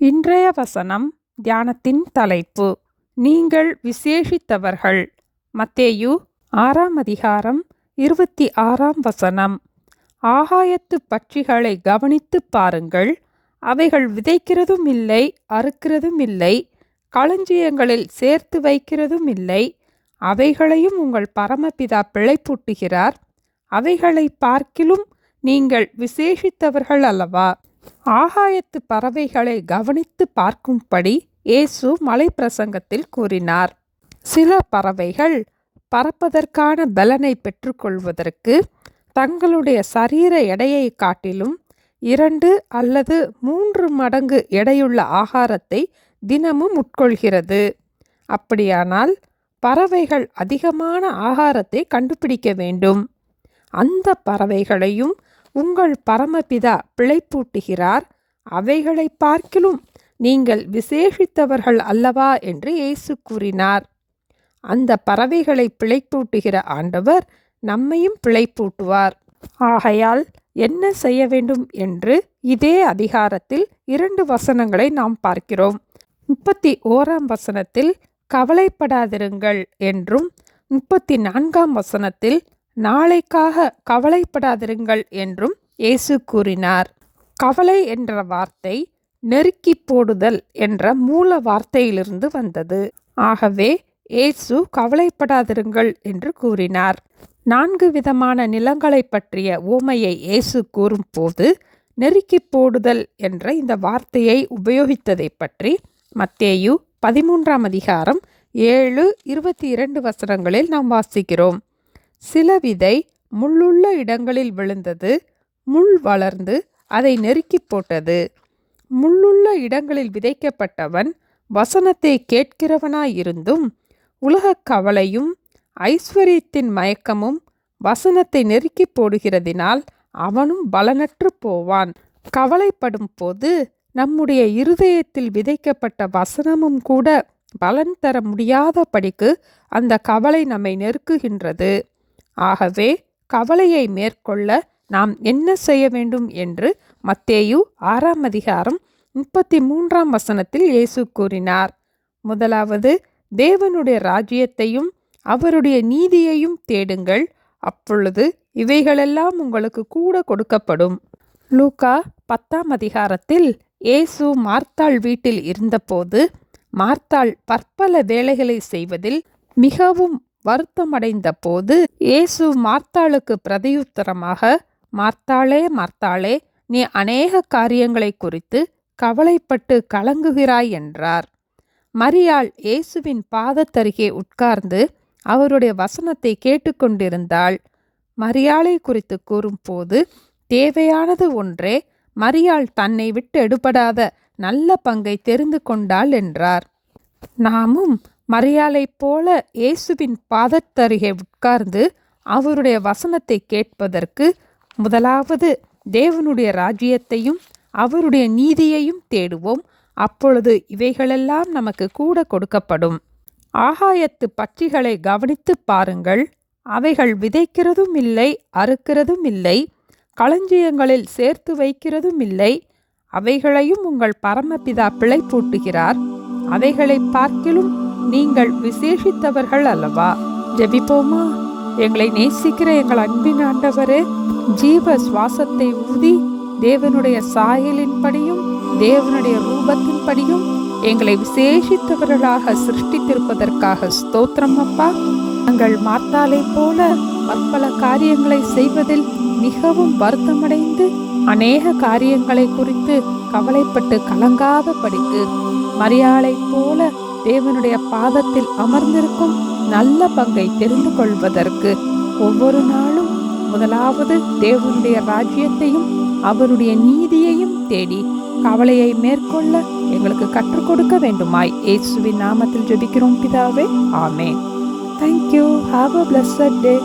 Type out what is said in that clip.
இன்றைய வசனம் தியானத்தின் தலைப்பு, நீங்கள் விசேஷித்தவர்கள். மத்தேயு 6:26. ஆகாயத்து பட்சிகளை கவனித்துப் பாருங்கள், அவைகள் விதைக்கிறதும் இல்லை, அறுக்கிறதும் இல்லை, களஞ்சியங்களில் சேர்த்து வைக்கிறதும் இல்லை, அவைகளையும் உங்கள் பரமபிதா பிழைப்பூட்டுகிறார். அவைகளை பார்க்கிலும் நீங்கள் விசேஷித்தவர்கள் அல்லவா? ஆகாயத்து பறவைகளை கவனித்து பார்க்கும்படி இயேசு மலைப்பிரசங்கத்தில் கூறினார். சில பறவைகள் பறப்பதற்கான பலனை பெற்றுக்கொள்வதற்கு தங்களுடைய சரீர எடையை காட்டிலும் 2 அல்லது 3 மடங்கு எடையுள்ள ஆகாரத்தை தினமும் உட்கொள்கிறது. அப்படியானால் பறவைகள் அதிகமான ஆகாரத்தை கண்டுபிடிக்க வேண்டும். அந்த பறவைகளையும் உங்கள் பரமபிதா பிழைப்பூட்டுகிறார். அவைகளை பார்க்கிலும் நீங்கள் விசேஷித்தவர்கள் அல்லவா என்று இயேசு கூறினார். அந்த பறவைகளை பிழைப்பூட்டுகிற ஆண்டவர் நம்மையும் பிழைப்பூட்டுவார். ஆகையால் என்ன செய்ய வேண்டும் என்று இதே அதிகாரத்தில் 2 வசனங்களை நாம் பார்க்கிறோம். 31 கவலைப்படாதிருங்கள் என்றும் 34 நாளைக்காக கவலைப்படாதிருங்கள் என்றும் இயேசு கூறினார். கவலை என்ற வார்த்தை நெருக்கி போடுதல் என்ற மூல வார்த்தையிலிருந்து வந்தது. ஆகவே இயேசு கவலைப்படாதிருங்கள் என்று கூறினார். 4 விதமான நிலங்களை பற்றிய உவமையை இயேசு கூறும்போது நெருக்கி போடுதல் என்ற இந்த வார்த்தையை உபயோகித்ததை பற்றி மத்தேயு 13 7-22 நாம் வாசிக்கிறோம். சில விதை முள்ளுள்ள இடங்களில் விழுந்தது, முள் வளர்ந்து அதை நெருக்கி போட்டது. முள்ளுள்ள இடங்களில் விதைக்கப்பட்டவன் வசனத்தை கேட்கிறவனாயிருந்தும் உலகக் கவலையும் ஐஸ்வர்யத்தின் மயக்கமும் வசனத்தை நெருக்கி போடுகிறதினால் அவனும் பலனற்று போவான். கவலைப்படும் போது நம்முடைய இருதயத்தில் விதைக்கப்பட்ட வசனமும் கூட பலன் தர முடியாதபடிக்கு அந்த கவலை நம்மை நெருக்குகின்றது. ஆகவே கவலையை மேற்கொள்ள நாம் என்ன செய்ய வேண்டும் என்று மத்தேயு 6:33 இயேசு கூறினார். முதலாவது, தேவனுடைய ராஜ்யத்தையும் அவருடைய நீதியையும் தேடுங்கள், அப்பொழுது இவைகளெல்லாம் உங்களுக்கு கூட கொடுக்கப்படும். லூக்கா 10 இயேசு மார்த்தாள் வீட்டில் இருந்தபோது மார்த்தாள் பற்பல வேலைகளை செய்வதில் மிகவும் வருத்தமடைந்த போது இயேசு மார்த்தாளுக்கு பிரதியுத்தரமாக, மார்த்தாளே மார்த்தாளே, நீ அநேக காரியங்களை குறித்து கவலைப்பட்டு கலங்குகிறாய் என்றார். மரியாள் இயேசுவின் பாதத்தருகே உட்கார்ந்து அவருடைய வசனத்தை கேட்டுக்கொண்டிருந்தாள். மரியாளை குறித்து கூறும்போது தேவையானது ஒன்றே, மரியாள் தன்னை விட்டு எடுபடாத நல்ல பங்கை தெரிந்து கொண்டாள் என்றார். நாமும் மரியாளைப் போல இயேசுவின் பாதத்தருகே உட்கார்ந்து அவருடைய வசனத்தை கேட்பதற்கு முதலாவது தேவனுடைய ராஜ்யத்தையும் அவருடைய நீதியையும் தேடுவோம். அப்பொழுது இவைகளெல்லாம் நமக்கு கூட கொடுக்கப்படும். ஆகாயத்து பட்சிகளை கவனித்து பாருங்கள், அவைகள் விதைக்கிறதும் இல்லை, அறுக்கிறதும் இல்லை, களஞ்சியங்களில் சேர்த்து வைக்கிறதும் இல்லை, அவைகளையும் உங்கள் பரமபிதா பிழைப்பூட்டுகிறார். அவைகளை பார்க்கிலும் நீங்கள் விசேஷித்தவர்கள் அல்லவா? ஜெபிப்போமா? எங்களை நேசிக்கிற எங்கள் அன்பின் ஆண்டவரே, ஜீவ சுவாசத்தை ஊதி தேவனுடைய சாயலின்படியும் தேவனுடைய ரூபத்தின்படியும் எங்களை விசேஷித்தவர்களாக சிருஷ்டித்திருப்பதற்காக ஸ்தோத்திரம் அப்பா. நாங்கள் மார்த்தாளை போல பற்பல காரியங்களை செய்வதில் மிகவும் வருத்தமடைந்து அநேக காரியங்களை குறித்து கவலைப்பட்டு கலங்காத படிக்கு மரியாளை போல தேவனுடைய பாதத்தில் அமர்ந்திருக்கும் நல்ல பங்கை தெரிந்து கொள்வதற்கு ஒவ்வொரு நாளும் முதலாவது தேவனுடைய ராஜ்யத்தையும் அவருடைய நீதியையும் தேடி கவலையை மேற்கொள்ள எங்களுக்கு கற்றுக் கொடுக்க வேண்டுமாய் இயேசுவின் நாமத்தில் ஜெபிக்கிறோம் பிதாவே, ஆமென். Thank you. Have a blessed day.